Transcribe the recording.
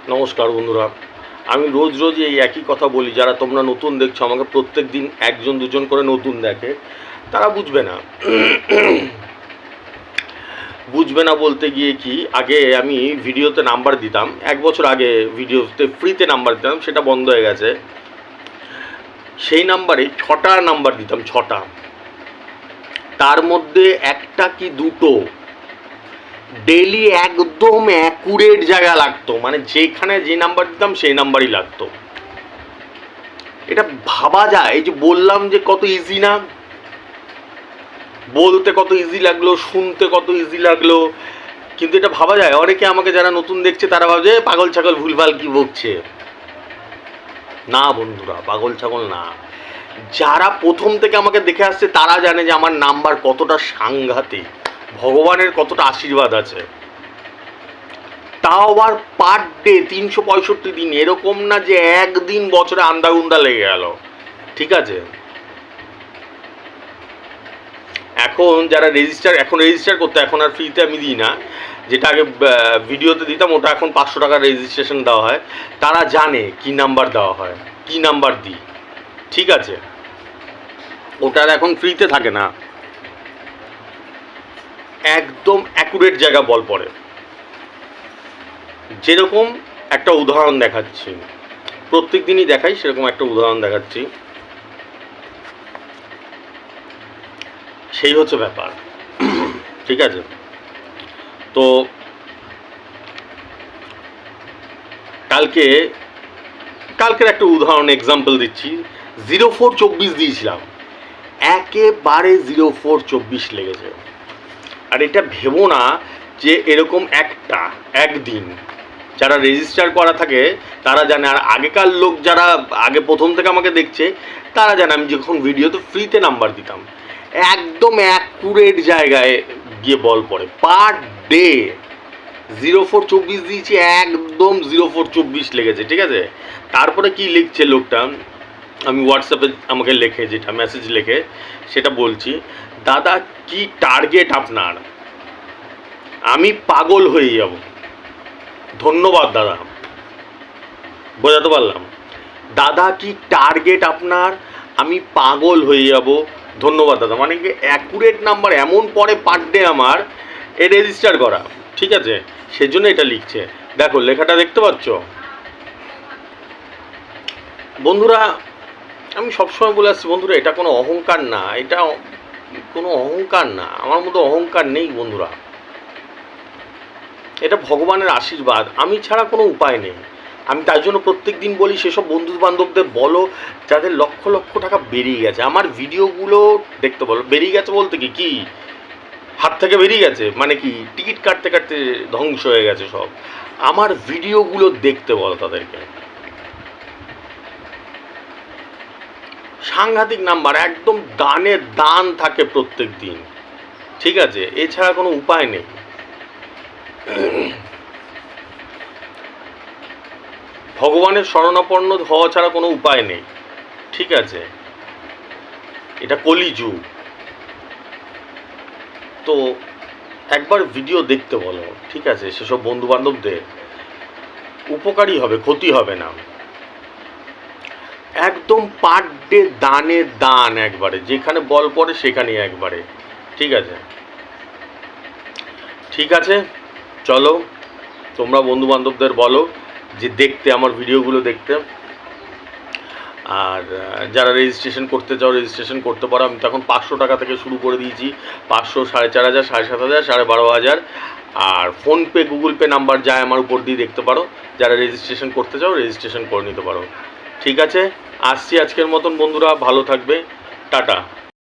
নমস্কার বন্ধুরা, আমি রোজ রোজ এই একই কথা বলি। যারা তোমরা নতুন দেখছো, আমাকে প্রত্যেক দিন একজন দুজন করে নতুন দেখে, তারা বুঝবে না। বুঝবে না বলতে গিয়ে কি, আগে আমি ভিডিওতে নাম্বার দিতাম, 1 বছর আগে ভিডিওতে ফ্রিতে নাম্বার দিতাম, সেটা বন্ধ হয়ে গেছে। সেই নাম্বারে 6টা নাম্বার দিতাম, 6টা। তার মধ্যে একটা কি দুটো ডেলি একদম অ্যাকুরেট জায়গা লাগতো, মানে যেখানে যে নাম্বার দিতাম সেই নাম্বারই লাগতো। এটা ভাবা যায়, এই যে বললাম যে কত ইজি না, বলতে কত ইজি লাগলো, শুনতে কত ইজি লাগলো, কিন্তু এটা ভাবা যায়। অনেকে আমাকে যারা নতুন দেখছে তারা ভাবছে পাগল ছাগল ভুলভাল কি বকছে। না বন্ধুরা, পাগল ছাগল না। যারা প্রথম থেকে আমাকে দেখে আসছে তারা জানে যে আমার নাম্বার কতটা সাংঘাতিক, ভগবানের কতটা আশীর্বাদ আছে। তাও আবার পার ডে 365 দিন, এরকম না যে একদিন বছরে আন্দাগুন্দা লেগে গেল। ঠিক আছে, এখন যারা রেজিস্টার করতে, এখন আর ফ্রিতে আমি দিই না, যেটা আগে ভিডিওতে দিতাম, ওটা এখন 500 টাকার রেজিস্ট্রেশন দেওয়া হয়। তারা জানে কি নাম্বার দেওয়া হয়, কি নাম্বার দিই। ঠিক আছে, ওটার এখন ফ্রিতে থাকে না, একদম অ্যাকুরেট জায়গা বল পড়ে। যেরকম একটা উদাহরণ দেখাচ্ছি, প্রত্যেক দিনই দেখাই, সেরকম একটা উদাহরণ দেখাচ্ছি। সেই হচ্ছে ব্যাপার। ঠিক আছে, তো কালকের একটা উদাহরণ এক্সাম্পল দিচ্ছি। 0424 দিয়েছিলাম, একেবারে 0424 লেগেছে। আর এটা ভেবো না যে এরকম একদিন, যারা রেজিস্টার করা থাকে তারা জানে। আর আগেকার লোক যারা আগে প্রথম থেকে আমাকে দেখছে তারা জানে আমি যখন ভিডিওতে ফ্রিতে নাম্বার দিতাম, একদম অ্যাকুরেট জায়গায় গিয়ে বল পড়ে। পার ডে 0424 দিয়েছি, একদম 0424 লেগেছে। ঠিক আছে, তারপরে কি লিখছে লোকটা, আমি হোয়াটসঅ্যাপে আমাকে লেখে, যেটা মেসেজ লেখে সেটা বলছি। দাদা কি টার্গেট আপনার, আমি পাগল হয়ে যাব। ধন্যবাদ দাদা, বোঝাতে পারলাম? দাদা কি টার্গেট আপনার, আমি পাগল হয়ে যাব। ধন্যবাদ দাদা। মানে কি অ্যাকুরেট নাম্বার এমন পরে পার ডে আমার এ রেজিস্টার করা। ঠিক আছে, সেজন্য এটা লিখছে। দেখো লেখাটা দেখতে পাচ্ছ বন্ধুরা। আমি সবসময় বলে আসছি বন্ধুরা, এটা কোনো অহংকার না, এটা কোনো অহংকার না। আমার মতো অহংকার নেই বন্ধুরা, এটা ভগবানের আশীর্বাদ। আমি ছাড়া কোনো উপায় নেই। আমি তার জন্য প্রত্যেক দিন বলি, সেসব বন্ধু বান্ধবদের বলো যাদের লক্ষ লক্ষ টাকা বেরিয়ে গেছে, আমার ভিডিওগুলো দেখতে বলো। বেরিয়ে গেছে বলতে কি কি হাত থেকে বেরিয়ে গেছে, মানে কি টিকিট কাটতে কাটতে ধ্বংস হয়ে গেছে সব। আমার ভিডিওগুলো দেখতে বলো তাদেরকে। সাংঘাতিক নাম্বার, একদম দানে দান থাকে প্রত্যেক দিন। ঠিক আছে, এছাড়া কোনো উপায় নেই। ভগবানের শরণাপন্ন হওয়া ছাড়া কোনো উপায় নেই। ঠিক আছে, এটা কলিযুগ। তো একবার ভিডিও দেখতে বলো। ঠিক আছে, সেসব বন্ধু বান্ধবদের উপকারী হবে, ক্ষতি হবে না। একদম পার ডে দানে দান, একবারে যেখানে বল পড়ে সেখানেই একবারে। ঠিক আছে, ঠিক আছে, চলো তোমরা বন্ধু বান্ধবদের বলো যে দেখতে, আমার ভিডিওগুলো দেখতে। আর যারা রেজিস্ট্রেশন করতে চাও রেজিস্ট্রেশন করতে পারো। আমি তখন 500 টাকা থেকে শুরু করে দিয়েছি, 500, 4,500, 7,500, 12,500। আর ফোনপে গুগল পে নাম্বার যায় আমার উপর দিয়ে দেখতে পারো। যারা রেজিস্ট্রেশন করতে চাও রেজিস্ট্রেশন করে নিতে পারো। ঠিক আছে, আসছি আজকের মতন বন্ধুরা, ভালো থাকবে, টাটা।